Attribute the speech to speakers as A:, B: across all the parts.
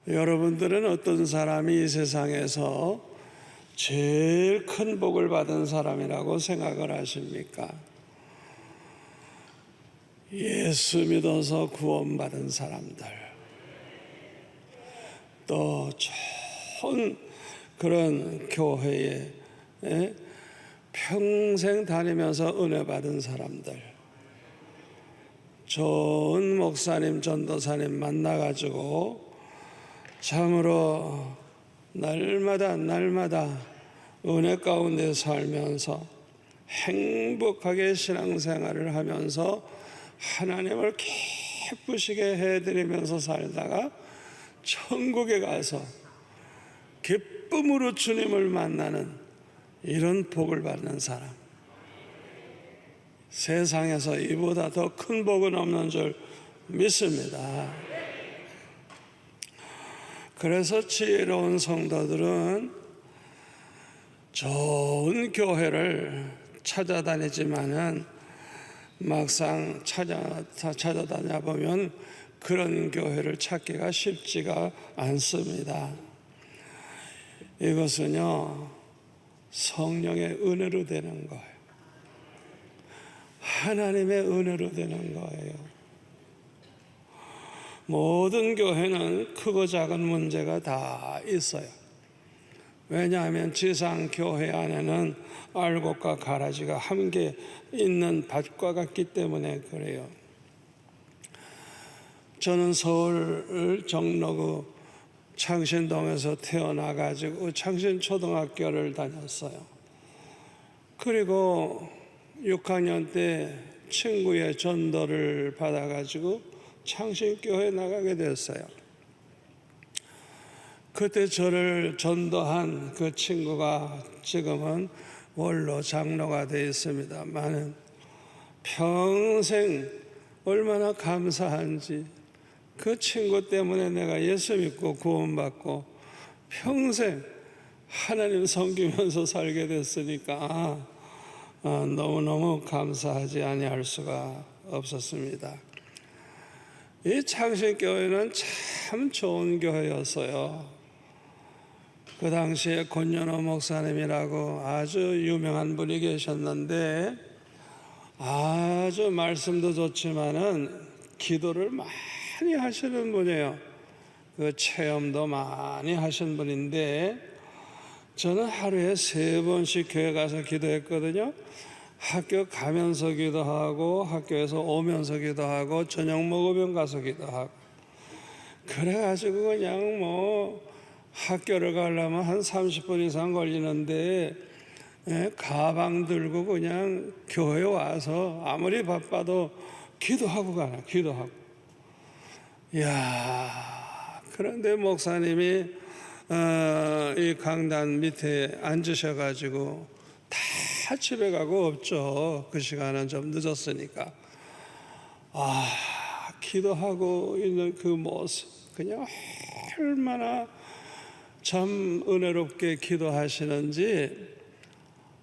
A: 여러분들은 어떤 사람이 이 세상에서 제일 큰 복을 받은 사람이라고 생각을 하십니까? 예수 믿어서 구원받은 사람들, 또 좋은 그런 교회에 평생 다니면서 은혜 받은 사람들, 좋은 목사님, 전도사님 만나가지고 참으로 날마다 은혜 가운데 살면서 행복하게 신앙생활을 하면서 하나님을 기쁘시게 해드리면서 살다가 천국에 가서 기쁨으로 주님을 만나는 이런 복을 받는 사람, 세상에서 이보다 더 큰 복은 없는 줄 믿습니다. 그래서 지혜로운 성도들은 좋은 교회를 찾아다니지만은 막상 찾아다녀 보면 그런 교회를 찾기가 쉽지가 않습니다. 이것은요, 성령의 은혜로 되는 거예요. 하나님의 은혜로 되는 거예요. 모든 교회는 크고 작은 문제가 다 있어요. 왜냐하면 지상 교회 안에는 알곡과 가라지가 함께 있는 밭과 같기 때문에 그래요. 저는 서울 정로구 창신동에서 태어나가지고 창신초등학교를 다녔어요. 그리고 6학년 때 친구의 전도를 받아가지고 창신교회에 나가게 됐어요. 그때 저를 전도한 그 친구가 지금은 원로 장로가 되어 있습니다만 평생 얼마나 감사한지, 그 친구 때문에 내가 예수 믿고 구원받고 평생 하나님 섬기면서 살게 됐으니까 너무너무 감사하지 아니할 수가 없었습니다. 이 창신교회는 참 좋은 교회였어요. 그 당시에 권연호 목사님이라고 아주 유명한 분이 계셨는데 아주 말씀도 좋지만은 기도를 많이 하시는 분이에요. 그 체험도 많이 하신 분인데 저는 하루에 3번씩 교회 가서 기도했거든요. 학교 가면서 기도하고 학교에서 오면서 기도하고 저녁 먹으면 가서 기도하고, 그래가지고 그냥 학교를 가려면 한 30분 이상 걸리는데 가방 들고 그냥 교회 와서 아무리 바빠도 기도하고 가나, 기도하고. 이야, 그런데 목사님이 이 강단 밑에 앉으셔가지고 다 집에 가고 없죠. 그 시간은 좀 늦었으니까. 기도하고 있는 그 모습, 그냥 얼마나 참 은혜롭게 기도하시는지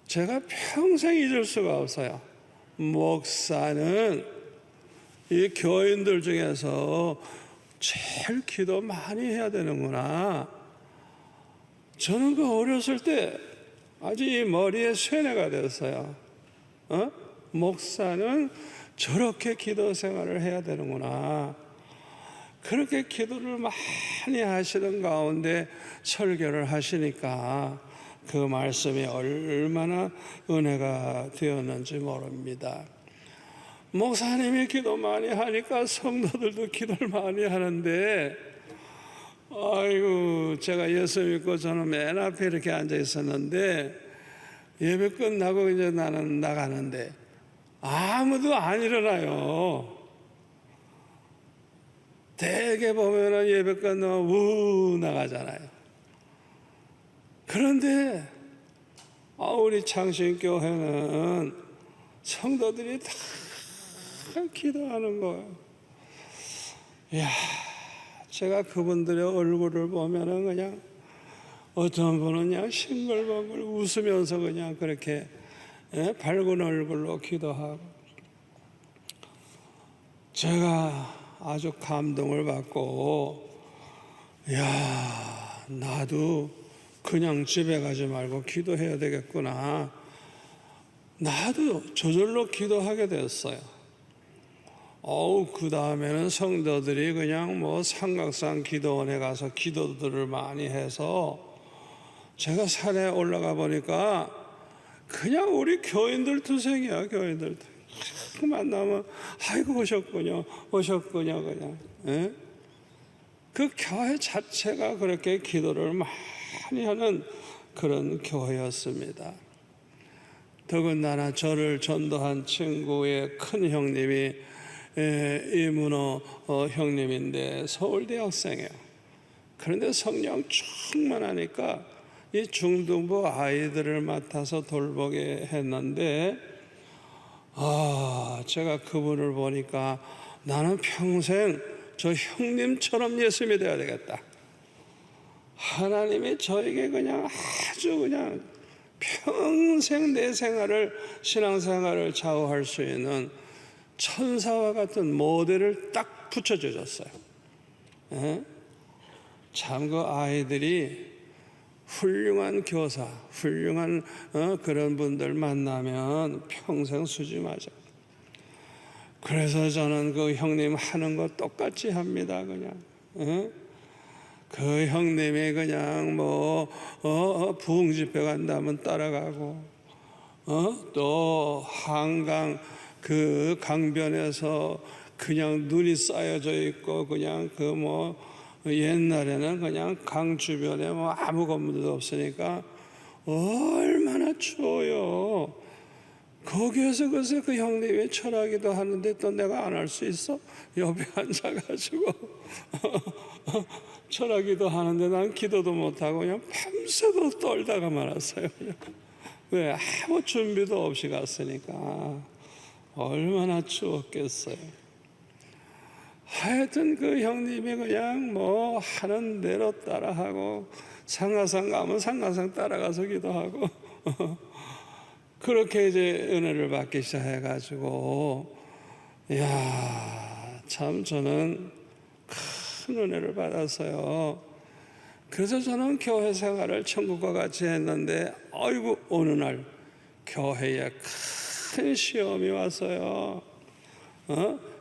A: 제가 평생 잊을 수가 없어요. 목사는 이 교인들 중에서 제일 기도 많이 해야 되는구나. 저는 그 어렸을 때 아주 이 머리에 쇠뇌가 됐어요. 목사는 저렇게 기도 생활을 해야 되는구나. 그렇게 기도를 많이 하시는 가운데 설교를 하시니까 그 말씀이 얼마나 은혜가 되었는지 모릅니다. 목사님이 기도 많이 하니까 성도들도 기도를 많이 하는데, 아이고, 제가 예수 믿고 저는 맨 앞에 이렇게 앉아 있었는데 예배 끝나고 이제 나는 나가는데 아무도 안 일어나요. 대개 보면은 예배 끝나면 우 나가잖아요. 그런데 우리 창신교회는 성도들이 다 기도하는 거예요. 이야, 제가 그분들의 얼굴을 보면은 그냥 어떤 분은 그냥 싱글벙글 웃으면서 그냥 그렇게 밝은 얼굴로 기도하고, 제가 아주 감동을 받고 야, 나도 그냥 집에 가지 말고 기도해야 되겠구나. 나도 저절로 기도하게 됐어요. 그 다음에는 성도들이 그냥 뭐 삼각산 기도원에 가서 기도들을 많이 해서 제가 산에 올라가 보니까 그냥 우리 교인들 투생이야, 교인들. 만나면 아이고 오셨군요 그냥. 예? 그 교회 자체가 그렇게 기도를 많이 하는 그런 교회였습니다. 더군다나 저를 전도한 친구의 큰 형님이 이문호 형님인데 서울대 학생이에요. 그런데 성령 충만하니까 이 중등부 아이들을 맡아서 돌보게 했는데 제가 그분을 보니까 나는 평생 저 형님처럼 예수님이 되어야 되겠다. 하나님이 저에게 그냥 아주 그냥 평생 내 생활을, 신앙생활을 좌우할 수 있는 천사와 같은 모델을 딱 붙여주셨어요. 참 그 아이들이 훌륭한 교사, 훌륭한 그런 분들 만나면 평생 수지맞아. 그래서 저는 그 형님 하는 거 똑같이 합니다. 그냥 그 형님이 그냥 뭐 부흥 집회 간다면 따라가고 또 한강 그 강변에서 그냥 눈이 쌓여져 있고 그냥 그 뭐 옛날에는 그냥 강 주변에 뭐 아무 건물도 없으니까 얼마나 추워요. 거기에서 글쎄 그 형님이 철하기도 하는데 또 내가 안 할 수 있어? 옆에 앉아가지고 철하기도 하는데 난 기도도 못하고 그냥 밤새도 떨다가 말았어요. 그냥. 왜? 아무 준비도 없이 갔으니까 얼마나 추웠겠어요. 하여튼 그 형님이 그냥 뭐 하는 대로 따라하고 상가상 가면 상가상 따라가서 기도하고 그렇게 이제 은혜를 받기 시작해가지고 참 저는 큰 은혜를 받았어요. 그래서 저는 교회 생활을 천국과 같이 했는데 아이고 어느 날 교회에 큰 시험이 왔어요.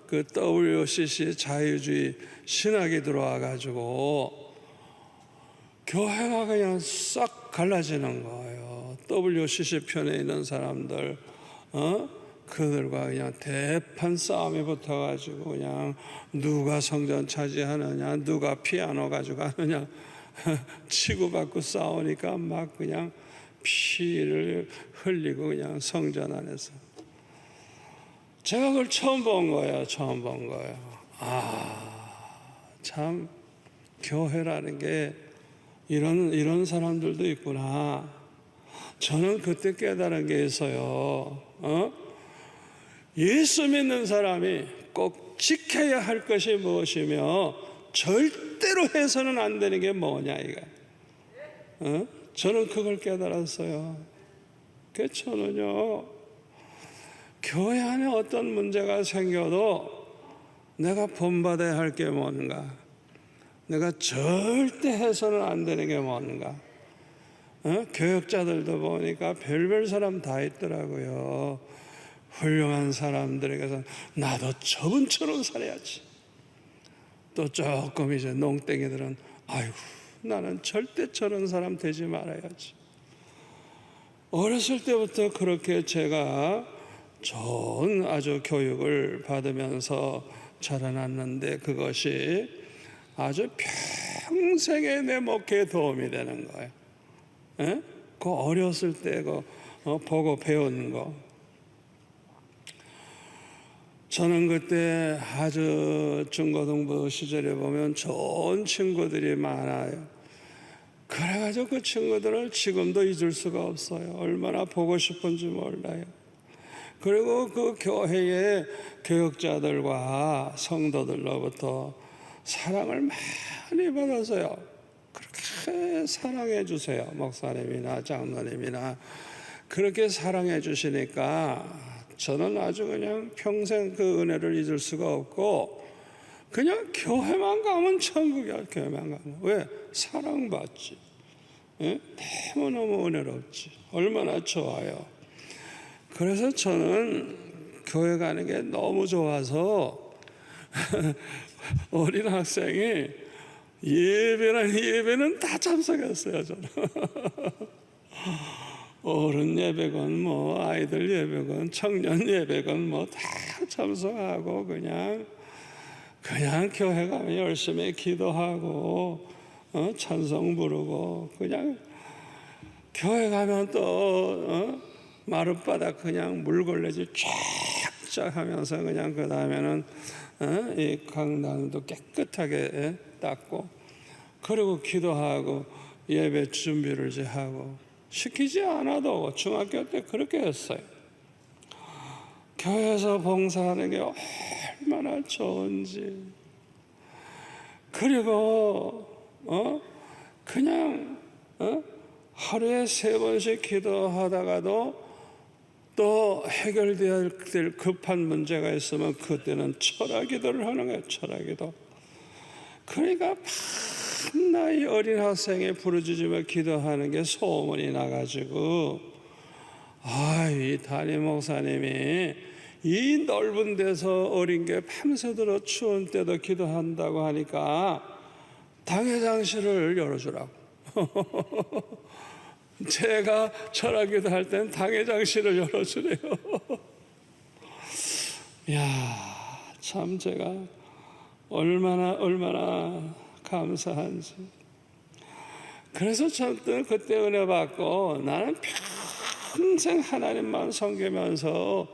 A: 그 WCC 자유주의 신학이 들어와 가지고 교회가 그냥 싹 갈라지는 거예요. WCC 편에 있는 사람들 그들과 그냥 대판 싸움이 붙어가지고 그냥 누가 성전 차지하느냐, 누가 피아노 가져가느냐 치고받고 싸우니까 막 그냥 피를 흘리고 그냥 성전 안에서 제가 그걸 처음 본 거예요. 참 교회라는 게 이런 사람들도 있구나. 저는 그때 깨달은 게 있어요. 예수 믿는 사람이 꼭 지켜야 할 것이 무엇이며 절대로 해서는 안 되는 게 뭐냐 이거. 저는 그걸 깨달았어요. 그래서 저는요 교회 안에 어떤 문제가 생겨도 내가 본받아야 할 게 뭔가, 내가 절대 해서는 안 되는 게 뭔가. 교역자들도 보니까 별별 사람 다 있더라고요. 훌륭한 사람들에게서 나도 저분처럼 살아야지. 또 조금 이제 농땡이들은 아이고 나는 절대 저런 사람 되지 말아야지. 어렸을 때부터 그렇게 제가 좋은 아주 교육을 받으면서 자라났는데 그것이 아주 평생의 내 목회에 도움이 되는 거예요. 그 어렸을 때 보고 배운 거. 저는 그때 아주 중고등부 시절에 보면 좋은 친구들이 많아요. 그래가지고 그 친구들을 지금도 잊을 수가 없어요. 얼마나 보고 싶은지 몰라요. 그리고 그 교회의 교역자들과 성도들로부터 사랑을 많이 받아서요. 그렇게 사랑해 주세요. 목사님이나 장로님이나 그렇게 사랑해 주시니까 저는 아주 그냥 평생 그 은혜를 잊을 수가 없고 그냥 교회만 가면 천국이야. 교회만 가면. 왜? 사랑받지. 예? 너무너무 은혜롭지. 얼마나 좋아요. 그래서 저는 교회 가는 게 너무 좋아서 어린 학생이 예배는 다 참석했어요. 저는. 어른 예배건 뭐 아이들 예배건 청년 예배건 뭐 다 참석하고 그냥 교회 가면 열심히 기도하고 찬송 부르고 그냥 교회 가면 또 마룻바닥 그냥 물걸레질 쫙쫙 하면서 그냥 그 다음에는 이 강당도 깨끗하게 닦고 그리고 기도하고 예배 준비를 이제 하고 시키지 않아도 중학교 때 그렇게 했어요. 교회에서 봉사하는 게 얼마나 좋은지. 그리고 그냥 하루에 3번씩 기도하다가도 또 해결되어야 될 급한 문제가 있으면 그때는 철학기도를 하는 거예요. 철학기도. 그러니까 밤낮 어린 학생이 부르짖으며 기도하는 게 소문이 나가지고 이 담임 목사님이 이 넓은 데서 어린 게 밤새도록 추운 때도 기도한다고 하니까 당회장실을 열어주라고. 제가 철학기도 할 땐 당회장실을 열어주래요. 이야, 참 제가 얼마나 감사한지. 그래서 저는 그때 은혜 받고 나는 평생 하나님만 섬기면서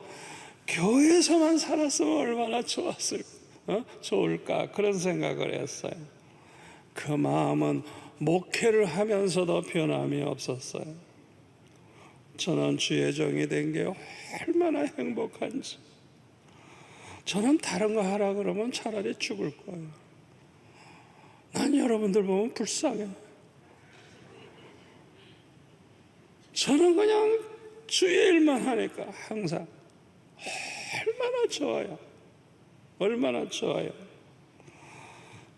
A: 교회에서만 살았으면 얼마나 좋을까 그런 생각을 했어요. 그 마음은 목회를 하면서도 변함이 없었어요. 저는 주의 종이 된 게 얼마나 행복한지. 저는 다른 거 하라 그러면 차라리 죽을 거예요. 난 여러분들 보면 불쌍해. 저는 그냥 주의 일만 하니까 항상 얼마나 좋아요. 얼마나 좋아요.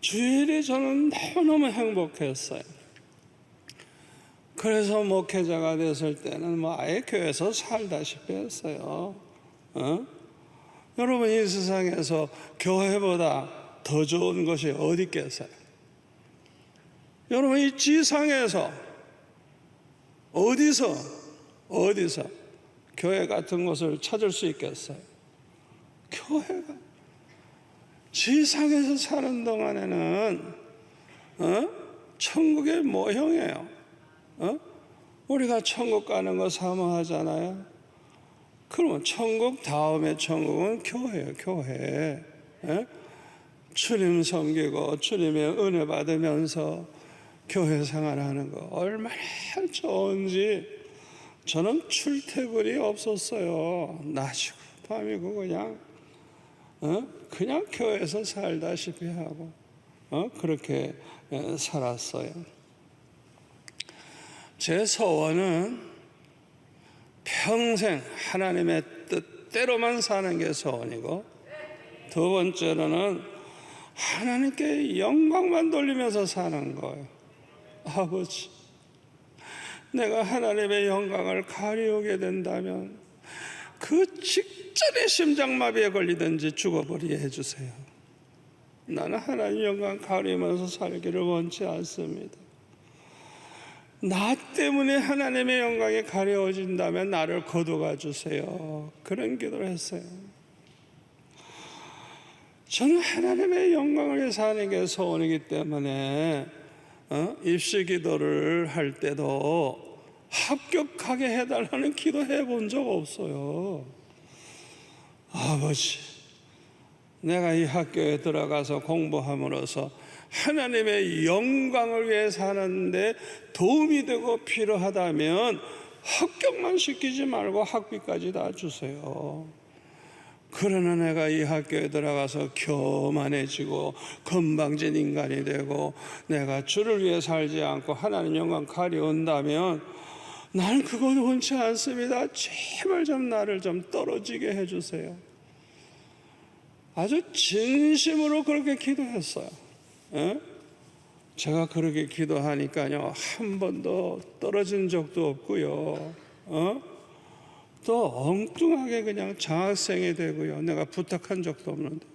A: 주일이 저는 너무너무 행복했어요. 그래서 목회자가 됐을 때는 뭐 아예 교회에서 살다시피 했어요. 여러분 이 세상에서 교회보다 더 좋은 것이 어디 있겠어요? 여러분 이 지상에서 어디서 교회 같은 곳을 찾을 수 있겠어요? 교회가 지상에서 사는 동안에는 천국의 모형이에요. 우리가 천국 가는 거 사모하잖아요. 그러면 천국 다음에 천국은 교회예요. 교회. 주님 섬기고 주님의 은혜 받으면서 교회 생활하는 거 얼마나 좋은지. 저는 출퇴근이 없었어요. 낮이고 밤이고 그냥 교회에서 살다시피 하고 그렇게 살았어요. 제 소원은 평생 하나님의 뜻대로만 사는 게 소원이고, 두 번째로는 하나님께 영광만 돌리면서 사는 거예요. 아버지, 내가 하나님의 영광을 가리우게 된다면 그 직전에 심장마비에 걸리든지 죽어버리게 해주세요. 나는 하나님 영광 가리우면서 살기를 원치 않습니다. 나 때문에 하나님의 영광이 가려워진다면 나를 거두가 주세요. 그런 기도를 했어요. 저는 하나님의 영광을 위해서 사는 게 소원이기 때문에 입시 기도를 할 때도 합격하게 해달라는 기도해 본 적 없어요. 아버지, 내가 이 학교에 들어가서 공부함으로써 하나님의 영광을 위해 사는데 도움이 되고 필요하다면 합격만 시키지 말고 학비까지 다 주세요. 그러나 내가 이 학교에 들어가서 교만해지고 건방진 인간이 되고 내가 주를 위해 살지 않고 하나님 영광 가려운다면 나는 그건 원치 않습니다. 제발 좀 나를 좀 떨어지게 해주세요. 아주 진심으로 그렇게 기도했어요. 예? 제가 그렇게 기도하니까요, 한 번도 떨어진 적도 없고요. 또 엉뚱하게 그냥 장학생이 되고요. 내가 부탁한 적도 없는데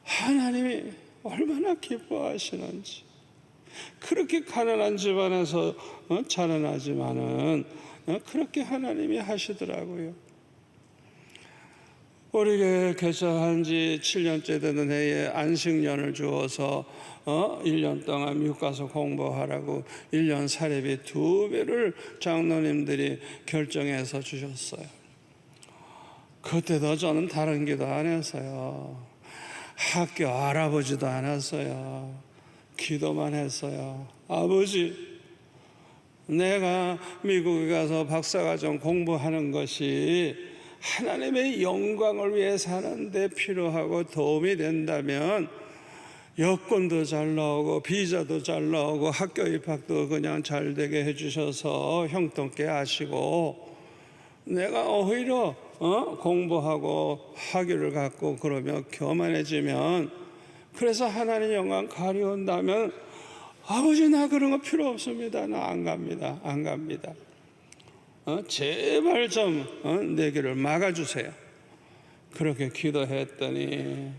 A: 하나님이 얼마나 기뻐하시는지. 그렇게 가난한 집안에서 자라나지만은 그렇게 하나님이 하시더라고요. 우리 교회 개척한 지 7년째 되는 해에 안식년을 주어서 1년 동안 미국 가서 공부하라고 1년 사례비 2배를 장로님들이 결정해서 주셨어요. 그때도 저는 다른 기도 안 했어요. 학교 알아보지도 않았어요. 기도만 했어요. 아버지, 내가 미국에 가서 박사과정 공부하는 것이 하나님의 영광을 위해 사는데 필요하고 도움이 된다면 여권도 잘 나오고 비자도 잘 나오고 학교 입학도 그냥 잘 되게 해주셔서 형통케 하시고 내가 오히려 공부하고 학위를 갖고 그러면 교만해지면 그래서 하나님 영광 가려운다면 아버지 나 그런 거 필요 없습니다. 나 안 갑니다. 안 갑니다. 제발 좀 내 길을 막아주세요. 그렇게 기도했더니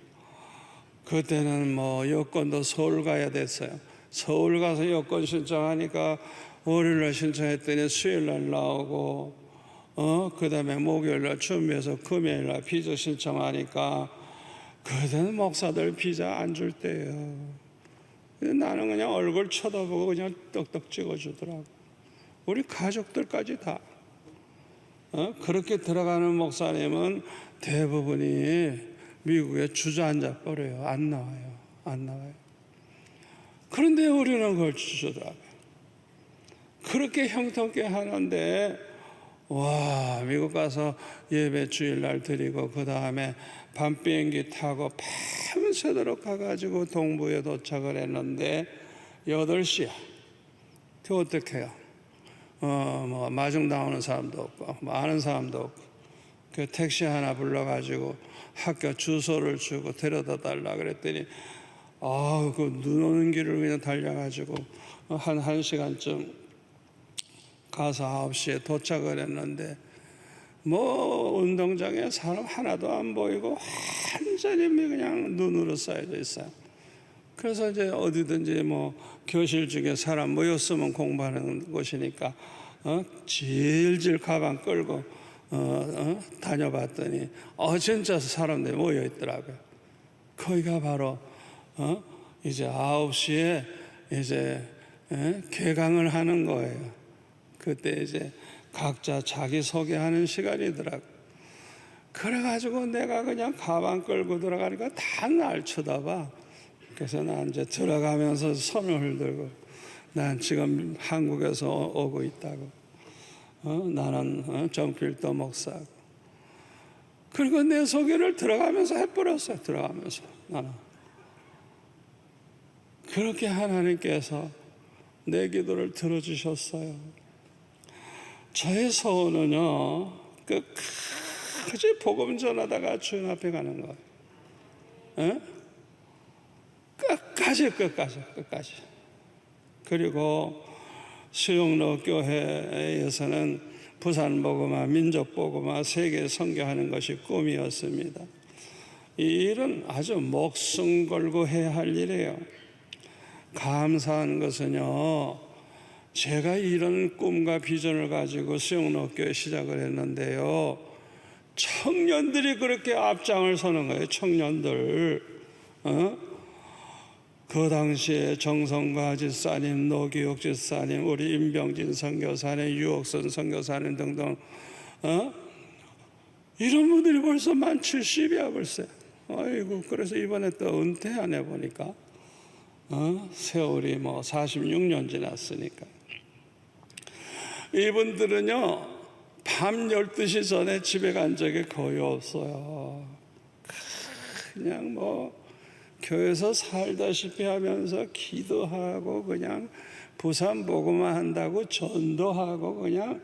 A: 그때는 뭐 여권도 서울 가야 됐어요. 서울 가서 여권 신청하니까 월요일날 신청했더니 수요일날 나오고 그 다음에 목요일날 준비해서 금요일날 비자 신청하니까 그때는 목사들 비자 안 줄 때예요. 나는 그냥 얼굴 쳐다보고 그냥 떡떡 찍어주더라고. 우리 가족들까지 다. 그렇게 들어가는 목사님은 대부분이 미국에 주저앉아 버려요. 안 나와요. 안 나와요. 그런데 우리는 그걸 주더라고요. 그렇게 형통케 하는데 와, 미국 가서 예배 주일날 드리고 그 다음에 밤 비행기 타고 밤새도록 가가지고 동부에 도착을 했는데 8시야. 그 어떻게 해요? 뭐 마중 나오는 사람도 없고 뭐 아는 사람도 없고 그 택시 하나 불러가지고 학교 주소를 주고 데려다 달라 그랬더니 그 눈 오는 길을 그냥 달려가지고 한 1시간쯤 가서 9시에 도착을 했는데 뭐 운동장에 사람 하나도 안 보이고 완전히 그냥 눈으로 쌓여져 있어요. 그래서 이제 어디든지 뭐 교실 중에 사람 모였으면 공부하는 곳이니까 질질 가방 끌고 다녀봤더니 진짜 사람들이 모여 있더라고요. 거기가 바로 이제 9시에 이제 개강을 하는 거예요. 그때 이제 각자 자기 소개하는 시간이더라고. 그래가지고 내가 그냥 가방 끌고 들어가니까 다 날 쳐다봐. 그래서 난 이제 들어가면서 손을 들고 난 지금 한국에서 오고 있다고. 나는 정필도 목사고. 그리고 내 소개를 들어가면서 해버렸어요. 들어가면서 나는. 그렇게 하나님께서 내 기도를 들어주셨어요. 저의 소원은요, 끝까지 복음 전하다가 주님 앞에 가는 거예요. 끝까지. 그리고 수영로 교회에서는 부산 복음화, 민족 복음화, 세계 선교하는 것이 꿈이었습니다. 이 일은 아주 목숨 걸고 해야 할 일이에요. 감사한 것은요, 제가 이런 꿈과 비전을 가지고 수영로 교회 시작을 했는데요, 청년들이 그렇게 앞장을 서는 거예요. 청년들. 그 당시에 정성과 집사님, 노기욱 집사님, 우리 임병진 선교사님, 유옥선 선교사님 등등 이런 분들이 벌써 만 70이야 벌써. 아이고, 그래서 이번에 또 은퇴하네 보니까 세월이 뭐 46년 지났으니까. 이분들은요 밤 12시 전에 집에 간 적이 거의 없어요. 그냥 뭐 교회에서 살다시피 하면서 기도하고 그냥 부산 복음화 한다고 전도하고 그냥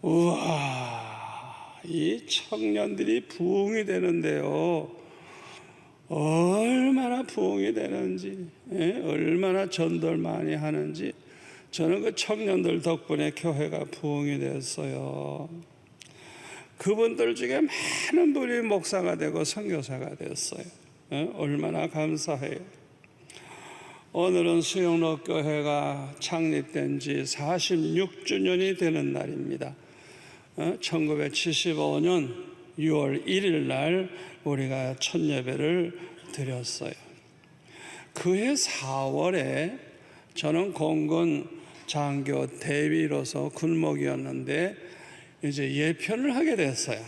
A: 우와, 이 청년들이 부흥이 되는데요, 얼마나 부흥이 되는지, 얼마나 전도를 많이 하는지, 저는 그 청년들 덕분에 교회가 부흥이 됐어요. 그분들 중에 많은 분이 목사가 되고 선교사가 됐어요. 얼마나 감사해요. 오늘은 수영로교회가 창립된 지 46주년이 되는 날입니다. 1975년 6월 1일 날 우리가 첫 예배를 드렸어요. 그해 4월에 저는 공군 장교 대위로서 군목이었는데 이제 예편을 하게 됐어요.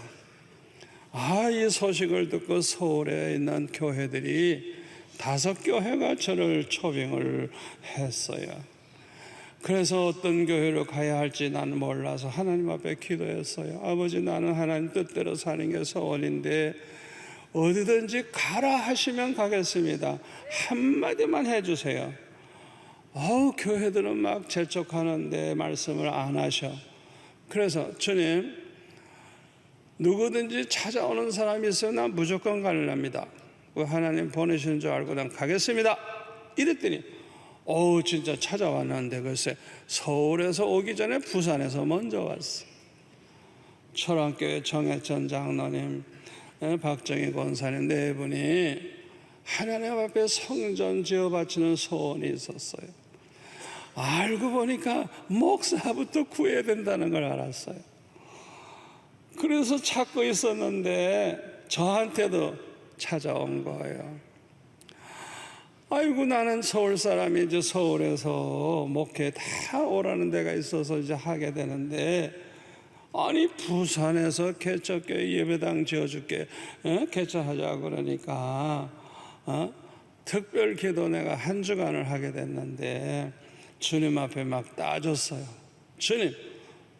A: 이 소식을 듣고 서울에 있는 교회들이 5교회가 저를 초빙을 했어요. 그래서 어떤 교회로 가야 할지 나는 몰라서 하나님 앞에 기도했어요. 아버지, 나는 하나님 뜻대로 사는 게 소원인데 어디든지 가라 하시면 가겠습니다. 한마디만 해주세요. 교회들은 막 재촉하는데 말씀을 안 하셔. 그래서 주님, 누구든지 찾아오는 사람이 있으면 난 무조건 가려합니다. 하나님 보내시는 줄 알고 난 가겠습니다. 이랬더니 진짜 찾아왔는데 글쎄 서울에서 오기 전에 부산에서 먼저 왔어. 철왕교회 정혜천 장로님, 박정희 권사님 네 분이 하나님 앞에 성전 지어 바치는 소원이 있었어요. 알고 보니까 목사부터 구해야 된다는 걸 알았어요. 그래서 찾고 있었는데 저한테도 찾아온 거예요. 아이고, 나는 서울 사람이 이제 서울에서 목회 다 오라는 데가 있어서 이제 하게 되는데, 아니 부산에서 개척교회 예배당 지어줄게, 개척하자 그러니까 특별 기도 내가 한 주간을 하게 됐는데 주님 앞에 막 따졌어요. 주님,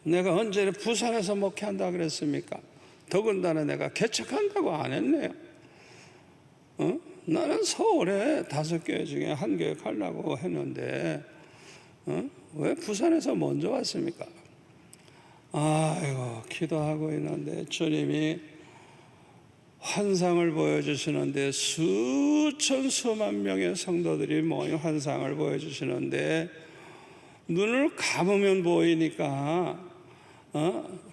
A: 내가 언제 부산에서 목회한다 그랬습니까? 더군다나 내가 개척한다고 안 했네요. 나는 서울에 5교회 중에 한 교회 가려고 했는데 왜 부산에서 먼저 왔습니까? 아이고, 기도하고 있는데 주님이 환상을 보여주시는데 수천 수만 명의 성도들이 모인 환상을 보여주시는데 눈을 감으면 보이니까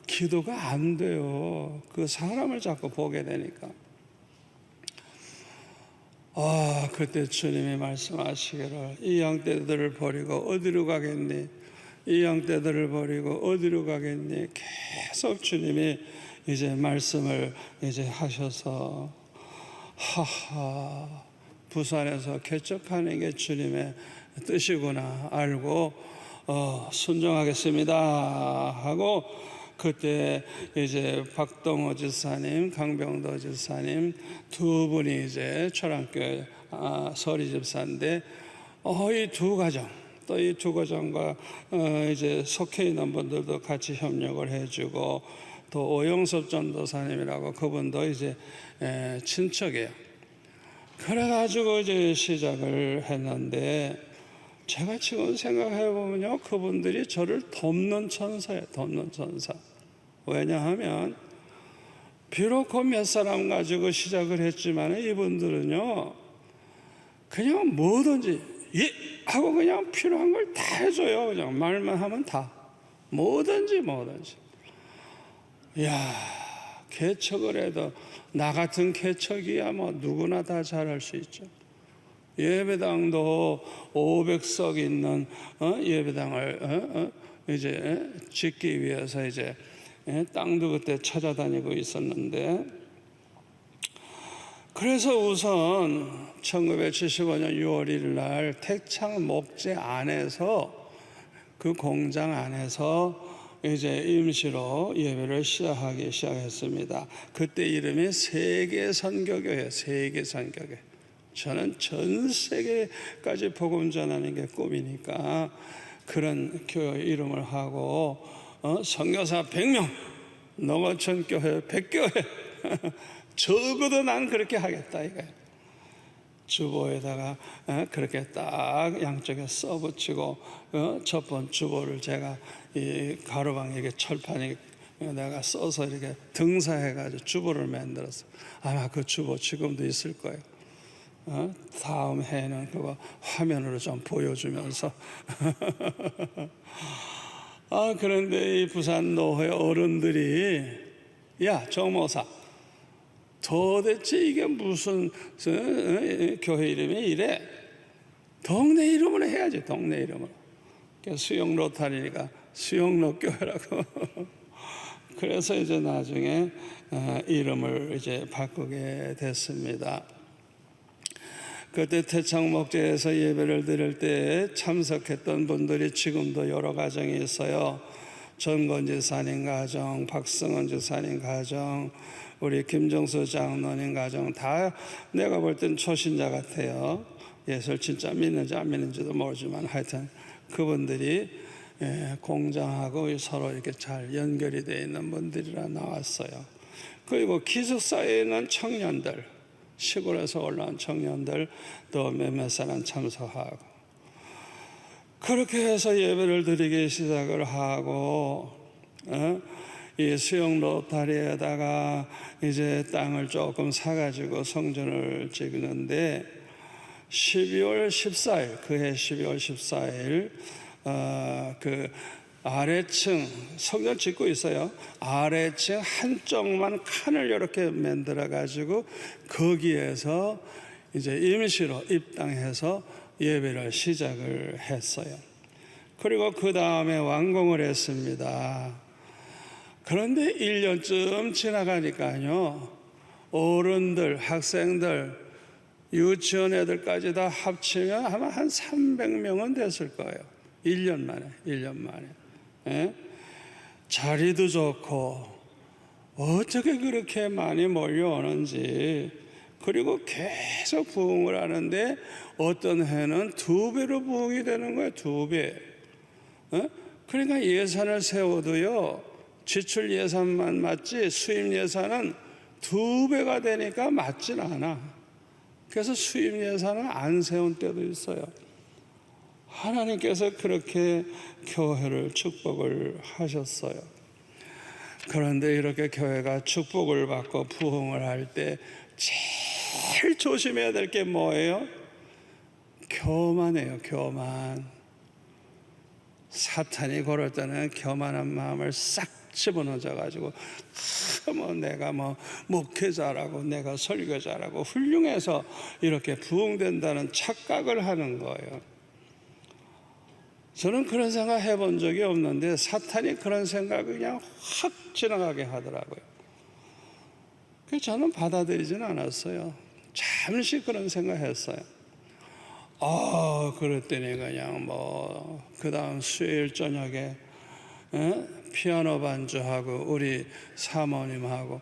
A: 기도가 안 돼요. 그 사람을 자꾸 보게 되니까. 그때 주님이 말씀하시기를 이 양떼들을 버리고 어디로 가겠니? 이 양떼들을 버리고 어디로 가겠니? 계속 주님이 이제 말씀을 이제 하셔서 부산에서 개척하는 게 주님의 뜻이구나 알고 순종하겠습니다 하고 그때 이제 박동호 지사님, 강병도 지사님 두 분이 이제 철왕교회 서리 집사인데 이 두 가정 또 이 두 가정과 이제 속해 있는 분들도 같이 협력을 해주고 또 오영섭 전도사님이라고 그분도 이제 친척이에요. 그래가지고 이제 시작을 했는데 제가 지금 생각해 보면요, 그분들이 저를 돕는 천사예요. 돕는 천사. 왜냐하면 비록 그 몇 사람 가지고 시작을 했지만 이분들은요 그냥 뭐든지 예 하고 그냥 필요한 걸 다 해줘요. 그냥 말만 하면 다 뭐든지. 이야, 개척을 해도 나 같은 개척이야 뭐 누구나 다 잘할 수 있죠. 예배당도 500석 있는 예배당을 이제 짓기 위해서 이제 땅도 그때 찾아다니고 있었는데, 그래서 우선 1975년 6월 1일 날 택창 목재 안에서 그 공장 안에서 이제 임시로 예배를 시작하기 시작했습니다. 그때 이름이 세계선교교회, 세계선교교회. 저는 전 세계까지 복음 전하는 게 꿈이니까 그런 교회 이름을 하고 선교사 100명, 농어촌 교회 100교회 적어도 난 그렇게 하겠다 이거예요. 주보에다가 그렇게 딱 양쪽에 써붙이고 첫 번 주보를 제가 이 가로방에 철판에 내가 써서 이렇게 등사해가지고 주보를 만들었어요. 아마 그 주보 지금도 있을 거예요. 다음 해는 그거 화면으로 좀 보여주면서 그런데 이 부산 노회 어른들이 야 정모사 도대체 이게 무슨 교회 이름이 이래? 동네 이름으로 해야지, 동네 이름으로. 수영 로타리니까 수영로 교회라고. 그래서 이제 나중에 이름을 이제 바꾸게 됐습니다. 그때 태창 목재에서 예배를 드릴 때 참석했던 분들이 지금도 여러 가정이 있어요. 전건 지사님 가정, 박승원 지사님 가정, 우리 김정수 장로님 가정, 다 내가 볼 땐 초신자 같아요. 예수를 진짜 믿는지 안 믿는지도 모르지만 하여튼 그분들이 공장하고 서로 이렇게 잘 연결이 되어 있는 분들이라 나왔어요. 그리고 기숙사에 있는 청년들, 시골에서 올라온 청년들 또 몇몇 사람 참석하고, 그렇게 해서 예배를 드리기 시작을 하고, 이 수영 로타리에다가 이제 땅을 조금 사가지고 성전을 찍는데 12월 14일, 그해 12월 14일 그 아래층 성전 짓고 있어요. 아래층 한쪽만 칸을 이렇게 만들어 가지고 거기에서 이제 임시로 입당해서 예배를 시작을 했어요. 그리고 그 다음에 완공을 했습니다. 그런데 1년쯤 지나가니까요, 어른들, 학생들, 유치원 애들까지 다 합치면 아마 한 300명은 됐을 거예요. 1년 만에. 자리도 좋고 어떻게 그렇게 많이 몰려오는지. 그리고 계속 부흥을 하는데 어떤 해는 2배로 부흥이 되는 거예요. 2배. 그러니까 예산을 세워도요, 지출 예산만 맞지 수입 예산은 2배가 되니까 맞진 않아. 그래서 수입 예산은 안 세운 때도 있어요. 하나님께서 그렇게 교회를 축복을 하셨어요. 그런데 이렇게 교회가 축복을 받고 부흥을 할 때 제일 조심해야 될 게 뭐예요? 교만이에요. 교만. 사탄이 그럴 때는 교만한 마음을 싹 집어넣어 가지고 내가 목회자라고, 내가 설교자라고 훌륭해서 이렇게 부흥된다는 착각을 하는 거예요. 저는 그런 생각 해본 적이 없는데 사탄이 그런 생각을 그냥 확 지나가게 하더라고요. 그래서 저는 받아들이지는 않았어요. 잠시 그런 생각했어요. 그랬더니 그냥 그 다음 수요일 저녁에 피아노 반주하고 우리 사모님하고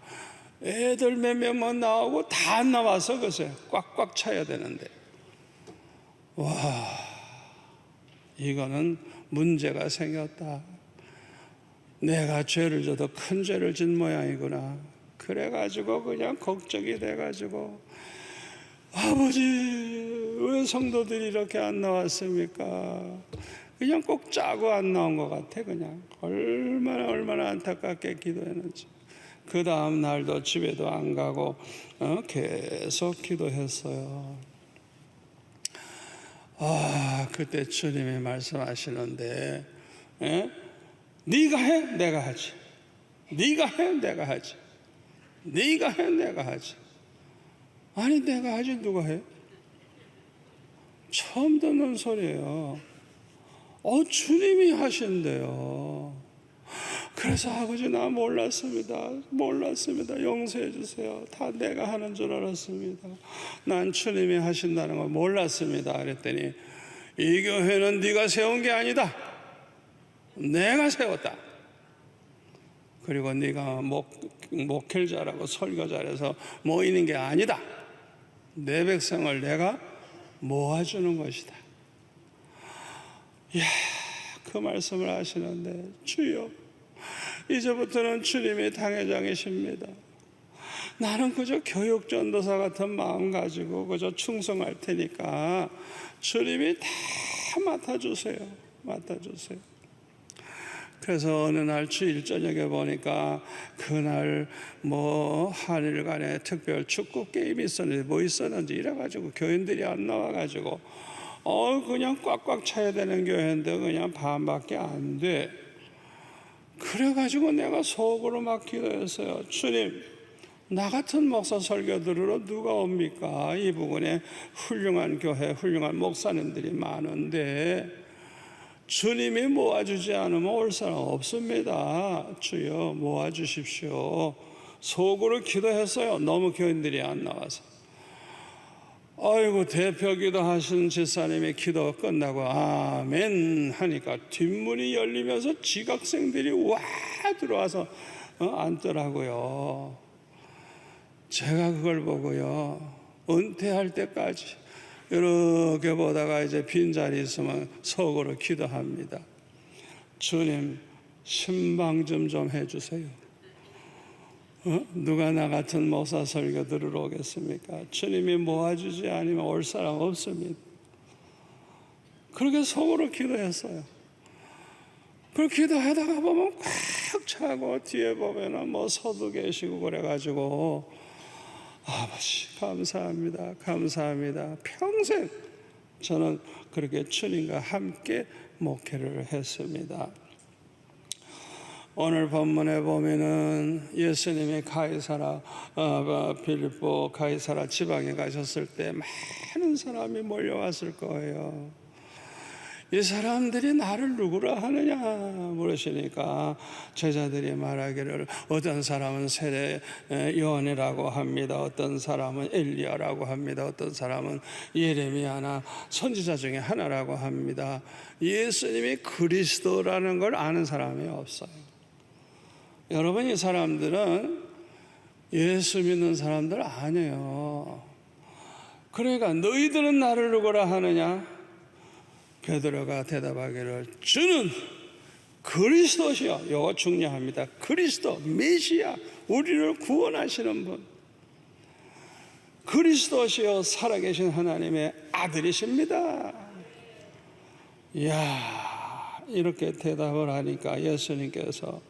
A: 애들 몇 명만 나오고 다 안 나와서 글쎄 꽉꽉 차야 되는데, 이거는 문제가 생겼다. 내가 죄를 져도 큰 죄를 진 모양이구나. 그래가지고 그냥 걱정이 돼가지고, 아버지 왜 성도들이 이렇게 안 나왔습니까? 그냥 꼭 짜고 안 나온 것 같아. 그냥 얼마나 안타깝게 기도했는지. 그 다음 날도 집에도 안 가고 계속 기도했어요. 그때 주님이 말씀하시는데, 네가 해 내가 하지, 네가 해 내가 하지, 네가 해 내가 하지. 아니 내가 하지 누가 해? 처음 듣는 소리예요. 주님이 하신대요. 그래서 아버지 나 몰랐습니다. 용서해 주세요. 다 내가 하는 줄 알았습니다. 난 주님이 하신다는 걸 몰랐습니다. 그랬더니 이 교회는 네가 세운 게 아니다. 내가 세웠다. 그리고 네가 목회자라고 설교자라서 모이는 게 아니다. 내 백성을 내가 모아주는 것이다. 그 말씀을 하시는데, 주여 이제부터는 주님이 당회장이십니다. 나는 그저 교육전도사 같은 마음 가지고 그저 충성할 테니까 주님이 다 맡아주세요. 그래서 어느 날 주일 저녁에 보니까 그날 뭐 한일 간에 특별 축구 게임이 있었는지 뭐 있었는지 이래가지고 교인들이 안 나와가지고 그냥 꽉꽉 차야 되는 교회인데 그냥 반밖에 안 돼. 그래가지고 내가 속으로 막 기도했어요. 주님, 나 같은 목사 설교 들으러 누가 옵니까? 이 부근에 훌륭한 교회, 훌륭한 목사님들이 많은데 주님이 모아주지 않으면 올 사람 없습니다. 주여 모아주십시오. 속으로 기도했어요. 너무 교인들이 안 나와서. 아이고, 대표 기도하신 집사님의 기도 끝나고 아멘 하니까 뒷문이 열리면서 지각생들이 와 들어와서 앉더라고요. 제가 그걸 보고요, 은퇴할 때까지 이렇게 보다가 이제 빈자리 있으면 속으로 기도합니다. 주님, 신방 좀 해주세요. 누가 나 같은 목사 설교 들으러 오겠습니까? 주님이 모아주지 않으면 올 사람 없습니다. 그렇게 속으로 기도했어요. 그렇게 기도하다가 보면 꽉 차고 뒤에 보면 뭐 서도 계시고 그래가지고 아버지 감사합니다. 감사합니다. 평생 저는 그렇게 주님과 함께 목회를 했습니다. 오늘 본문에 보면은 예수님이 빌립보 가이사라 지방에 가셨을 때 많은 사람이 몰려왔을 거예요. 이 사람들이 나를 누구라 하느냐 물으시니까 제자들이 말하기를 어떤 사람은 세례 요한이라고 합니다. 어떤 사람은 엘리야라고 합니다. 어떤 사람은 예레미야나 선지자 중에 하나라고 합니다. 예수님이 그리스도라는 걸 아는 사람이 없어요. 여러분, 이 사람들은 예수 믿는 사람들 아니에요. 그러니까 너희들은 나를 누구라 하느냐? 베드로가 대답하기를 주는 그리스도시요. 이거 중요합니다. 그리스도, 메시아, 우리를 구원하시는 분, 그리스도시요 살아계신 하나님의 아들이십니다. 이야, 이렇게 대답을 하니까 예수님께서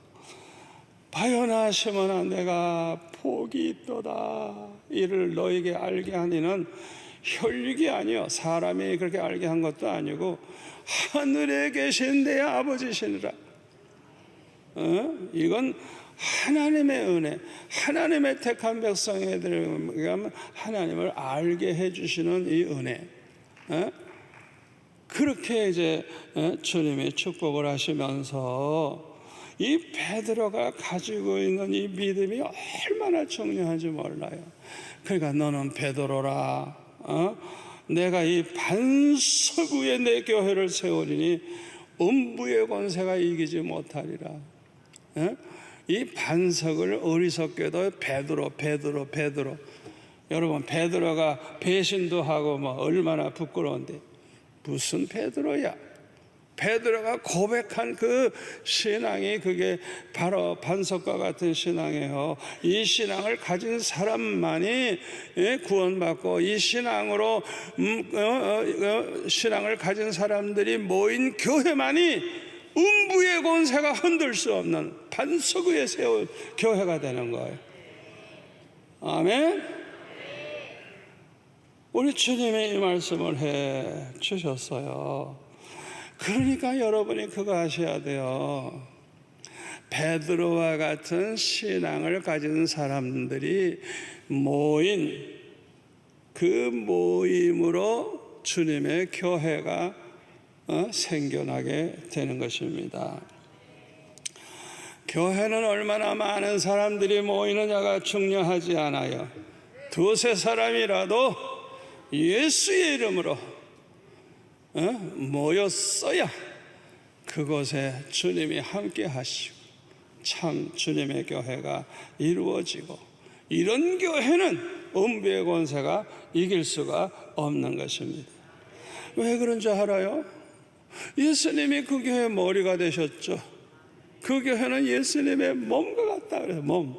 A: 바요나 시몬아, 내가 복이 있도다. 이를 너에게 알게 하니는 혈육이 아니요 사람이 그렇게 알게 한 것도 아니고 하늘에 계신 내 아버지시니라. 이건 하나님의 은혜, 하나님의 택한 백성애들 하나님을 알게 해주시는 이 은혜. 그렇게 이제 주님이 축복을 하시면서 이 베드로가 가지고 있는 이 믿음이 얼마나 중요한지 몰라요. 그러니까 너는 베드로라. 내가 이 반석 위에 내 교회를 세우리니 음부의 권세가 이기지 못하리라. 이 반석을 어리석게도 베드로. 여러분, 베드로가 배신도 하고 뭐 얼마나 부끄러운데 무슨 베드로야? 베드로가 고백한 그 신앙이 그게 바로 반석과 같은 신앙이에요. 이 신앙을 가진 사람만이 구원받고 이 신앙으로 신앙을 가진 사람들이 모인 교회만이 음부의 권세가 흔들 수 없는 반석 위에 세운 교회가 되는 거예요. 아멘. 우리 주님이 이 말씀을 해 주셨어요. 그러니까 여러분이 그거 하셔야 돼요. 베드로와 같은 신앙을 가진 사람들이 모인 그 모임으로 주님의 교회가 생겨나게 되는 것입니다. 교회는 얼마나 많은 사람들이 모이느냐가 중요하지 않아요. 두세 사람이라도 예수의 이름으로 모였어야 그곳에 주님이 함께 하시고 참 주님의 교회가 이루어지고, 이런 교회는 음부의 권세가 이길 수가 없는 것입니다. 왜 그런 줄 알아요? 예수님이 그 교회의 머리가 되셨죠. 그 교회는 예수님의 몸과 같다 그래요. 몸.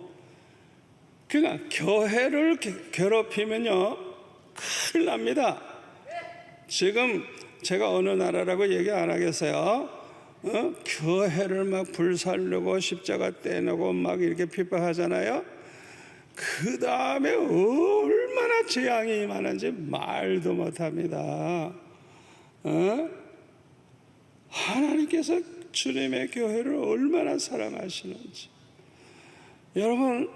A: 그러니까 교회를 괴롭히면요 큰일 납니다. 지금 제가 어느 나라라고 얘기 안 하겠어요. 교회를 막 불살르고 십자가 떼내고 막 이렇게 핍박하잖아요. 그 다음에 얼마나 재앙이 많은지 말도 못합니다. 하나님께서 주님의 교회를 얼마나 사랑하시는지. 여러분,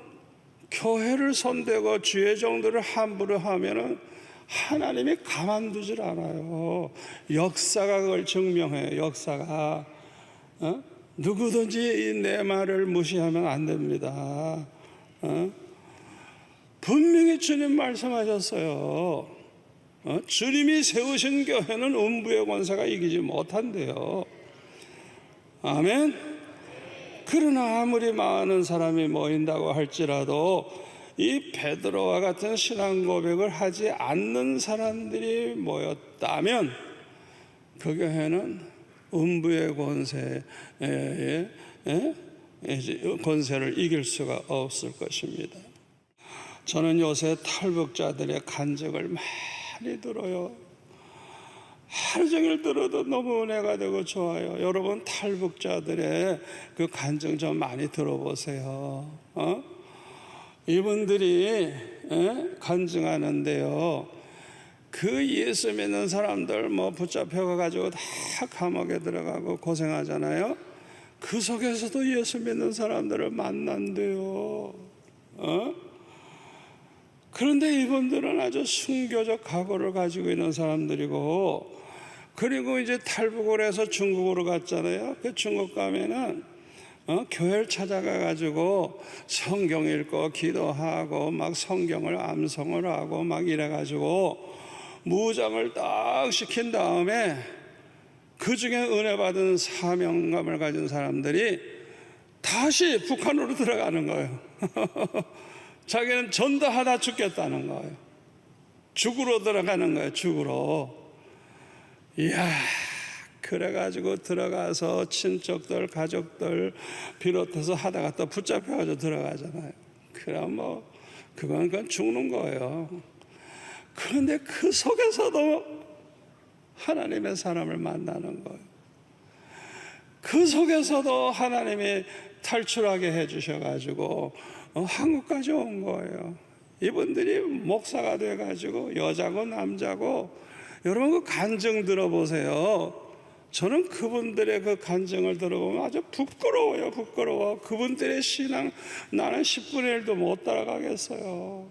A: 교회를 손대고 주의 정도를 함부로 하면은 하나님이 가만두질 않아요. 역사가 그걸 증명해요. 역사가. 누구든지 내 말을 무시하면 안 됩니다. 분명히 주님 말씀하셨어요. 주님이 세우신 교회는 음부의 권세가 이기지 못한대요. 아멘. 그러나 아무리 많은 사람이 모인다고 할지라도 이 베드로와 같은 신앙 고백을 하지 않는 사람들이 모였다면 그 교회는 음부의 권세를 이길 수가 없을 것입니다. 저는 요새 탈북자들의 간증을 많이 들어요. 하루 종일 들어도 너무 은혜가 되고 좋아요. 여러분, 탈북자들의 그 간증 좀 많이 들어보세요. 이분들이 간증하는데요, 그 예수 믿는 사람들 뭐 붙잡혀가지고 다 감옥에 들어가고 고생하잖아요. 그 속에서도 예수 믿는 사람들을 만난대요. 그런데 이분들은 아주 순교적 각오를 가지고 있는 사람들이고, 그리고 이제 탈북을 해서 중국으로 갔잖아요. 그 중국 가면은 교회를 찾아가 가지고 성경 읽고 기도하고 막 성경을 암송을 하고 막 이래 가지고 무장을 딱 시킨 다음에 그 중에 은혜 받은 사명감을 가진 사람들이 다시 북한으로 들어가는 거예요. 자기는 전도하다 죽겠다는 거예요. 죽으러 들어가는 거예요. 죽으러. 이야, 그래가지고 들어가서 친척들, 가족들 비롯해서 하다가 또 붙잡혀가지고 들어가잖아요. 그럼 뭐 그건 죽는 거예요. 그런데 그 속에서도 하나님의 사람을 만나는 거예요. 그 속에서도 하나님이 탈출하게 해주셔가지고 한국까지 온 거예요. 이분들이 목사가 돼가지고 여자고 남자고, 여러분 그 간증 들어보세요. 저는 그분들의 그 간증을 들어보면 아주 부끄러워요. 부끄러워. 그분들의 신앙 나는 10분의 1도 못 따라가겠어요.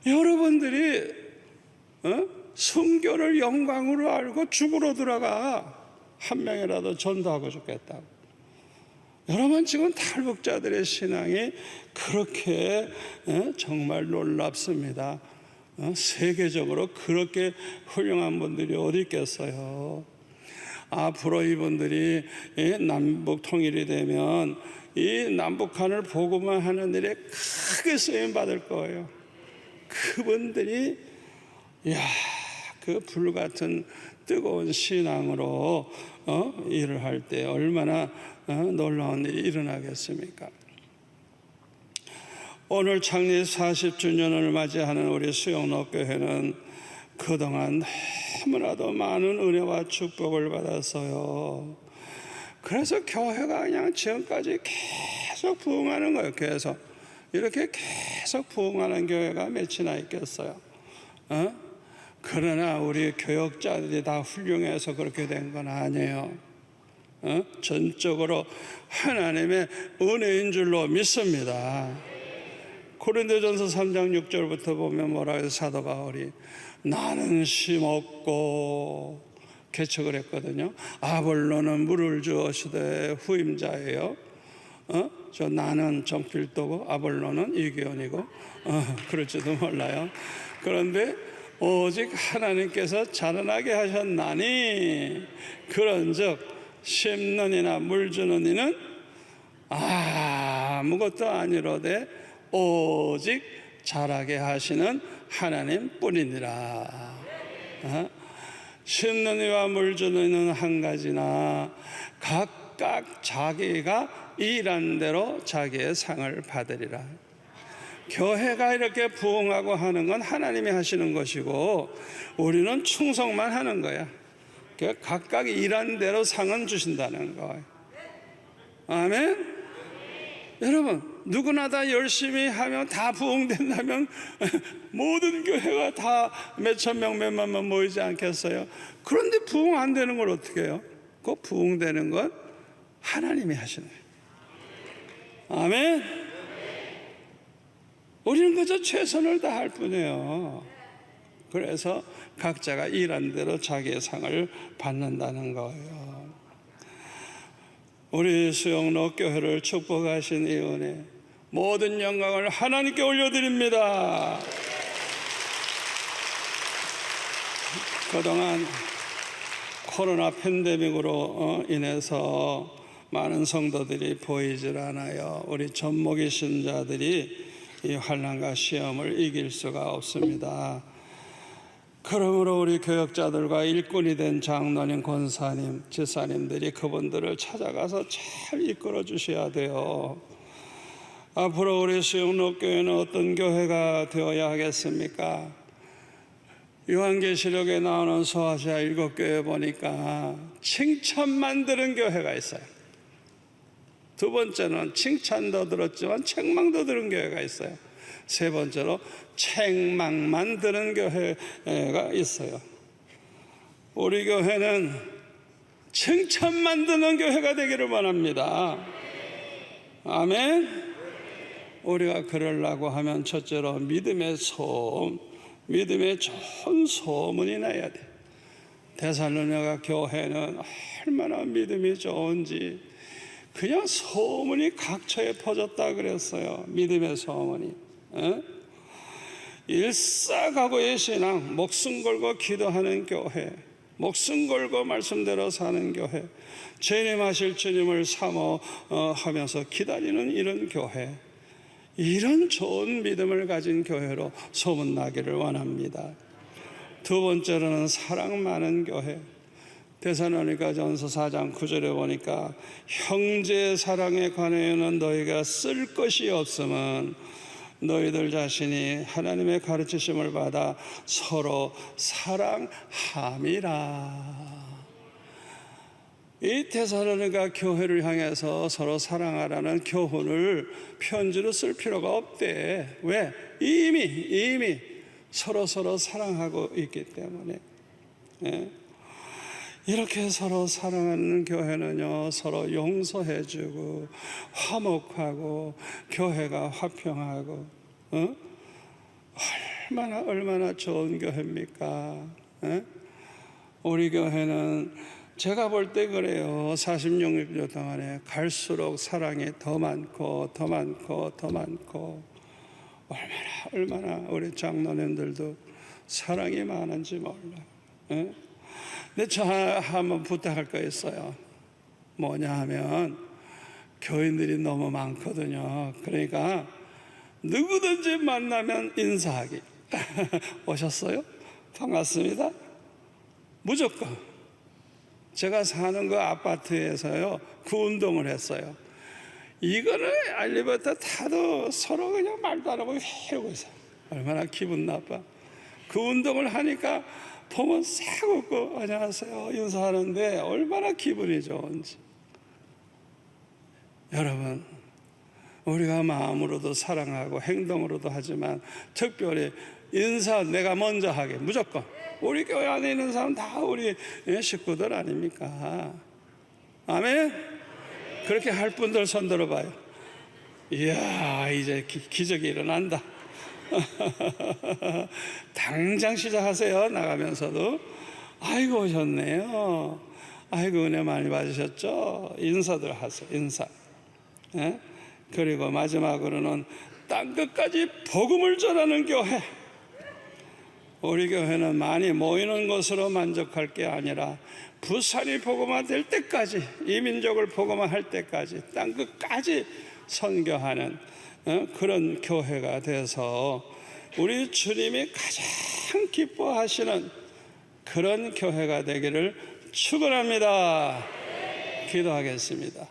A: 여러분들이 순교를 영광으로 알고 죽으러 들어가. 한 명이라도 전도하고 죽겠다고. 여러분, 지금 탈북자들의 신앙이 그렇게 정말 놀랍습니다. 세계적으로 그렇게 훌륭한 분들이 어디 있겠어요. 앞으로 이분들이 남북 통일이 되면 이 남북한을 보고만 하는 일에 크게 쓰임 받을 거예요. 그분들이 그 불같은 뜨거운 신앙으로 일을 할 때 얼마나 놀라운 일이 일어나겠습니까? 오늘 창립 40주년을 맞이하는 우리 수영록교회는 그동안 너무나도 많은 은혜와 축복을 받았어요. 그래서 교회가 그냥 지금까지 계속 부흥하는 거예요. 계속 이렇게 계속 부흥하는 교회가 몇이나 있겠어요. 그러나 우리 교역자들이 다 훌륭해서 그렇게 된 건 아니에요. 전적으로 하나님의 은혜인 줄로 믿습니다. 고린도전서 3장 6절부터 보면 뭐라 해서 사도 바울이 나는 심었고 개척을 했거든요. 아볼로는 물을 주었으되 후임자예요. 저 나는 정필도고 아볼로는 이교원이고 그럴지도 몰라요. 그런데 오직 하나님께서 자라나게 하셨나니 그런즉 심는 이나 물 주는 이는 아무것도 아니로되 오직 자라게 하시는 하나님 뿐이니라. 심는 이와 물 주는 이는 한 가지나 각각 자기가 일한 대로 자기의 상을 받으리라. 교회가 이렇게 부흥하고 하는 건 하나님이 하시는 것이고 우리는 충성만 하는 거야. 각각 일한 대로 상은 주신다는 거예요. 아멘. 여러분, 누구나 다 열심히 하면 다 부흥된다면 모든 교회가 다 몇천 명, 몇만 명 모이지 않겠어요? 그런데 부흥 안 되는 걸 어떻게 해요? 그 부흥되는 건 하나님이 하시는 거예요. 아멘. 우리는 그저 최선을 다할 뿐이에요. 그래서 각자가 일한 대로 자기의 상을 받는다는 거예요. 우리 수영로 교회를 축복하신 이 은혜, 모든 영광을 하나님께 올려드립니다. 그동안 코로나 팬데믹으로 인해서 많은 성도들이 보이질 않아요. 우리 젖먹이 신자들이 이 환난과 시험을 이길 수가 없습니다. 그러므로 우리 교역자들과 일꾼이 된 장로님, 권사님, 집사님들이 그분들을 찾아가서 잘 이끌어 주셔야 돼요. 앞으로 우리 수영로교회는 어떤 교회가 되어야 하겠습니까? 요한계시록에 나오는 소아시아 7교회 보니까 칭찬만 들은 교회가 있어요. 두 번째는 칭찬도 들었지만 책망도 들은 교회가 있어요. 세 번째로 책망만 들은 교회가 있어요. 우리 교회는 칭찬만 듣는 교회가 되기를 원합니다. 아멘. 우리가 그러려고 하면 첫째로 믿음의 소음, 믿음의 좋은 소문이 나야 돼. 데살로니가 교회는 얼마나 믿음이 좋은지 그냥 소문이 각처에 퍼졌다 그랬어요. 믿음의 소문이. 일사각오의 신앙, 목숨 걸고 기도하는 교회, 목숨 걸고 말씀대로 사는 교회, 재림하실 주님을 사모하면서 기다리는 이런 교회, 이런 좋은 믿음을 가진 교회로 소문나기를 원합니다. 두 번째로는 사랑 많은 교회. 데살로니가전서 4장 9절에 보니까 형제 사랑에 관하여는 너희가 쓸 것이 없으면 너희들 자신이 하나님의 가르치심을 받아 서로 사랑함이라. 이 데살로니가 교회를 향해서 서로 사랑하라는 교훈을 편지로 쓸 필요가 없대. 왜? 이미 서로 사랑하고 있기 때문에. 이렇게 서로 사랑하는 교회는요, 서로 용서해주고 화목하고 교회가 화평하고 얼마나 좋은 교회입니까? 우리 교회는 제가 볼 때 그래요. 46년 동안에 갈수록 사랑이 더 많고 얼마나 우리 장로님들도 사랑이 많은지 몰라. 근데 저 한번 부탁할 거 있어요. 뭐냐 하면 교인들이 너무 많거든요. 그러니까 누구든지 만나면 인사하기. 오셨어요? 반갑습니다. 무조건. 제가 사는 그 아파트에서요, 그 운동을 했어요. 이거는 알리버터 타도 서로 그냥 말도 안 하고 이러고 있어요. 얼마나 기분 나빠. 그 운동을 하니까 보면 싹 웃고 안녕하세요 인사하는데 얼마나 기분이 좋은지. 여러분, 우리가 마음으로도 사랑하고 행동으로도 하지만 특별히 인사 내가 먼저 하게 무조건. 우리 교회 안에 있는 사람 다 우리 식구들 아닙니까? 아멘. 그렇게 할 분들 손 들어봐요. 이야, 이제 기적이 일어난다. 당장 시작하세요. 나가면서도 아이고 오셨네요. 아이고 은혜 많이 받으셨죠. 인사들 하세요. 인사. 그리고 마지막으로는 땅끝까지 복음을 전하는 교회. 우리 교회는 많이 모이는 것으로 만족할 게 아니라 부산이 복음화될 때까지, 이민족을 복음화할 때까지 땅끝까지 선교하는 그런 교회가 돼서 우리 주님이 가장 기뻐하시는 그런 교회가 되기를 축원합니다. 기도하겠습니다.